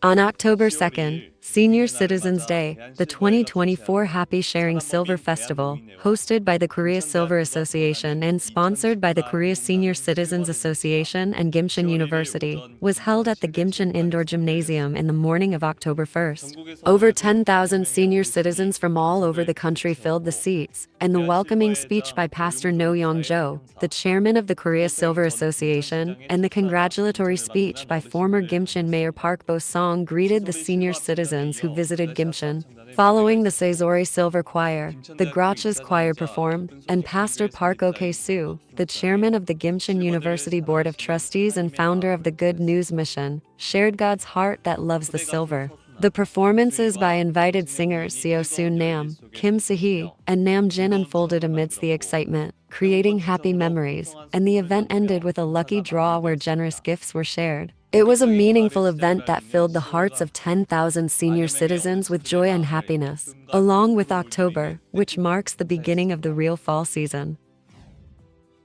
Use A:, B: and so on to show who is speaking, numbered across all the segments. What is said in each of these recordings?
A: On October 2nd, Senior Citizens Day, the 2024 Happy Sharing Silver Festival, hosted by the Korea Silver Association and sponsored by the Korea Senior Citizens Association and Gimcheon University, was held at the Gimcheon Indoor Gymnasium in the morning of October 1st. Over 10,000 senior citizens from all over the country filled the seats, and the welcoming speech by Pastor No Young-jo, the chairman of the Korea Silver Association, and the congratulatory speech by former Gimcheon Mayor Park Bo-sung greeted the senior citizens who visited Gimcheon. Following the Saesori Silver Choir, the Grotches Choir performed, and Pastor Park Ok-soo, the chairman of the Gimcheon University Board of Trustees and founder of the Good News Mission, shared God's heart that loves the silver. The performances by invited singers Seo-soon Nam, Kim Se-hee, and Nam Jin unfolded amidst the excitement, creating happy memories, and the event ended with a lucky draw where generous gifts were shared. It was a meaningful event that filled the hearts of 10,000 senior citizens with joy and happiness, along with October, which marks the beginning of the real fall season.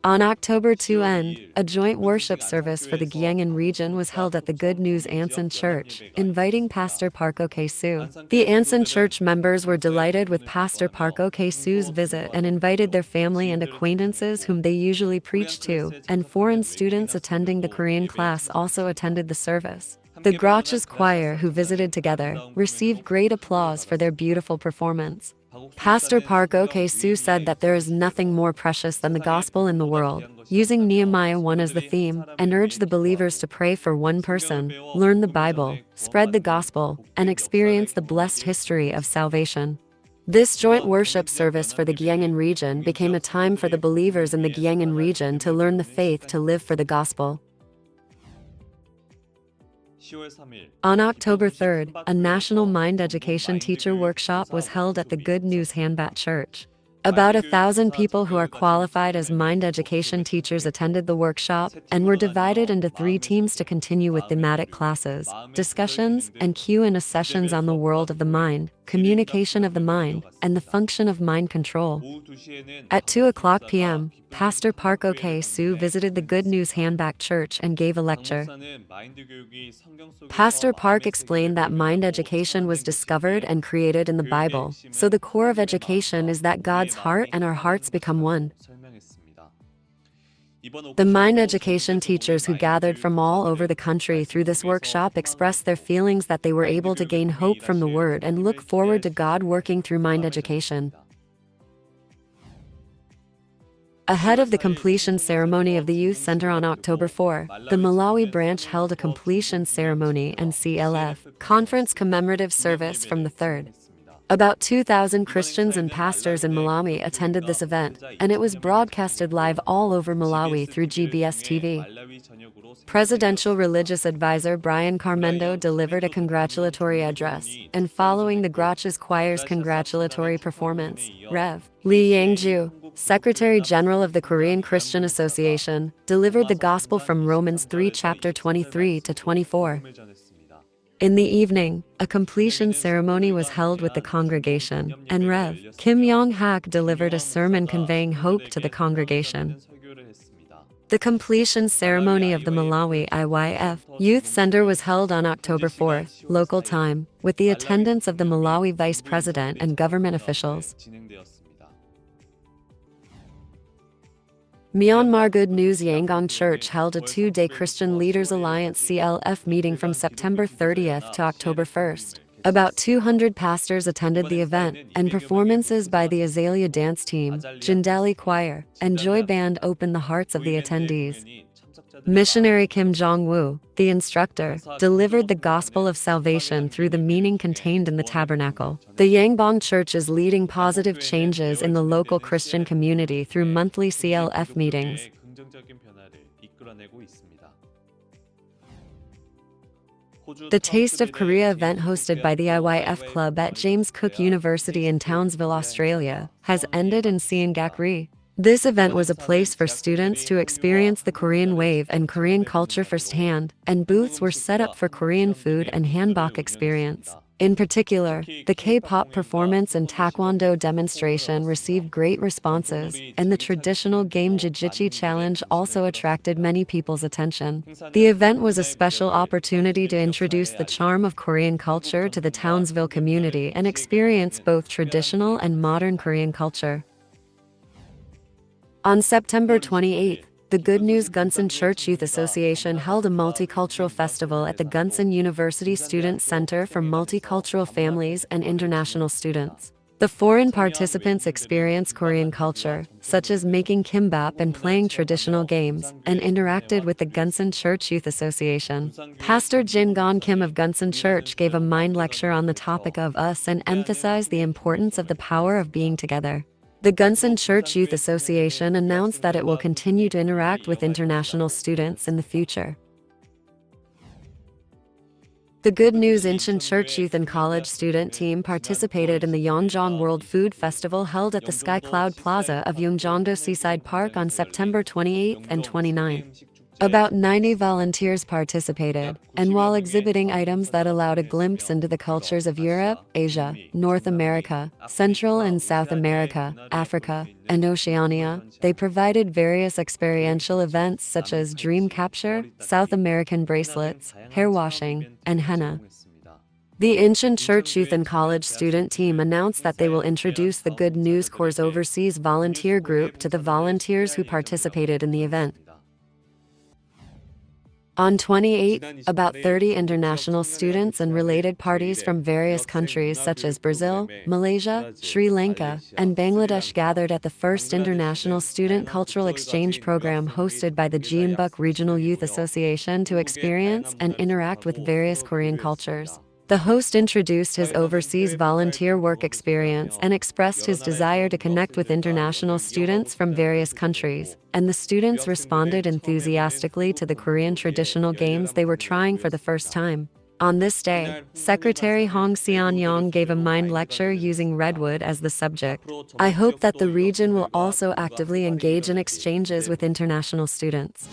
A: On October 2 end, a joint worship service for the GNM region was held at the Good News Anson Church, inviting Pastor Park Ok-soo. The Anson Church members were delighted with Pastor Park Ok-soo's visit and invited their family and acquaintances whom they usually preach to, and foreign students attending the Korean class also attended the service. The Grotches Choir, who visited together, received great applause for their beautiful performance. Pastor Park Ok-soo said that there is nothing more precious than the gospel in the world, using Nehemiah 1 as the theme, and urged the believers to pray for one person, learn the Bible, spread the gospel, and experience the blessed history of salvation. This joint worship service for the Gyeonggi region became a time for the believers in the Gyeonggi region to learn the faith to live for the gospel. On October 3rd, a National Mind Education Teacher Workshop was held at the Good News Hanbat Church. About 1,000 people who are qualified as mind education teachers attended the workshop and were divided into 3 teams to continue with thematic classes, discussions, and Q&A sessions on the world of the mind, communication of the mind, and the function of mind control. At 2:00 p.m., Pastor Park Ok-soo visited the Good News Hanbak Church and gave a lecture. Pastor Park explained that mind education was discovered and created in the Bible, so the core of education is that God's heart and our hearts become one. The mind education teachers who gathered from all over the country through this workshop expressed their feelings that they were able to gain hope from the Word and look forward to God working through mind education. Ahead of the completion ceremony of the Youth Center on October 4, the Malawi branch held a completion ceremony and CLF conference commemorative service from the 3rd. About 2,000 Christians and pastors in Malawi attended this event, and it was broadcasted live all over Malawi through GBS TV. Presidential Religious Advisor Brian Carmendo delivered a congratulatory address, and following the Grotches Choir's congratulatory performance, Rev. Lee Yang-ju, Secretary General of the Korean Christian Association, delivered the Gospel from Romans 3 chapter 23 to 24. In the evening, a completion ceremony was held with the congregation, and Rev. Kim Young-hak delivered a sermon conveying hope to the congregation. The completion ceremony of the Malawi IYF Youth Center was held on October 4th, local time, with the attendance of the Malawi Vice President and government officials. Myanmar Good News Yangon Church held a 2-day Christian Leaders Alliance CLF meeting from September 30th to October 1st. About 200 pastors attended the event, and performances by the Azalea Dance Team, Jindali Choir, and Joy Band opened the hearts of the attendees. Missionary Kim Jong-woo, the instructor, delivered the gospel of salvation through the meaning contained in the tabernacle. The Yangbong Church is leading positive changes in the local Christian community through monthly CLF meetings. The Taste of Korea event hosted by the IYF Club at James Cook University in Townsville, Australia, has ended in Seongak-ri. This event was a place for students to experience the Korean wave and Korean culture firsthand, and booths were set up for Korean food and hanbok experience. In particular, the K-pop performance and taekwondo demonstration received great responses, and the traditional game Jiu-Jitsu challenge also attracted many people's attention. The event was a special opportunity to introduce the charm of Korean culture to the Townsville community and experience both traditional and modern Korean culture. On September 28th, the Good News Gunson Church Youth Association held a multicultural festival at the Gunson University Student Center for Multicultural Families and International Students. The foreign participants experienced Korean culture, such as making kimbap and playing traditional games, and interacted with the Gunson Church Youth Association. Pastor Jin Gon Kim of Gunson Church gave a mind lecture on the topic of us and emphasized the importance of the power of being together. The Gunson Church Youth Association announced that it will continue to interact with international students in the future. The Good News Incheon Church Youth and College student team participated in the Yeongjong World Food Festival held at the Sky Cloud Plaza of Yeongjeongdo Seaside Park on September 28th and 29th. About 90 volunteers participated, and while exhibiting items that allowed a glimpse into the cultures of Europe, Asia, North America, Central and South America, Africa, and Oceania, they provided various experiential events such as dream capture, South American bracelets, hair washing, and henna. The Incheon Church Youth and College student team announced that they will introduce the Good News Corps' overseas volunteer group to the volunteers who participated in the event. On 28th, about 30 international students and related parties from various countries such as Brazil, Malaysia, Sri Lanka, and Bangladesh gathered at the first International Student Cultural Exchange Program hosted by the Jeonbuk Regional Youth Association to experience and interact with various Korean cultures. The host introduced his overseas volunteer work experience and expressed his desire to connect with international students from various countries, and the students responded enthusiastically to the Korean traditional games they were trying for the first time. On this day, Secretary Hong Seon-yong gave a mind lecture using redwood as the subject. I hope that the region will also actively engage in exchanges with international students.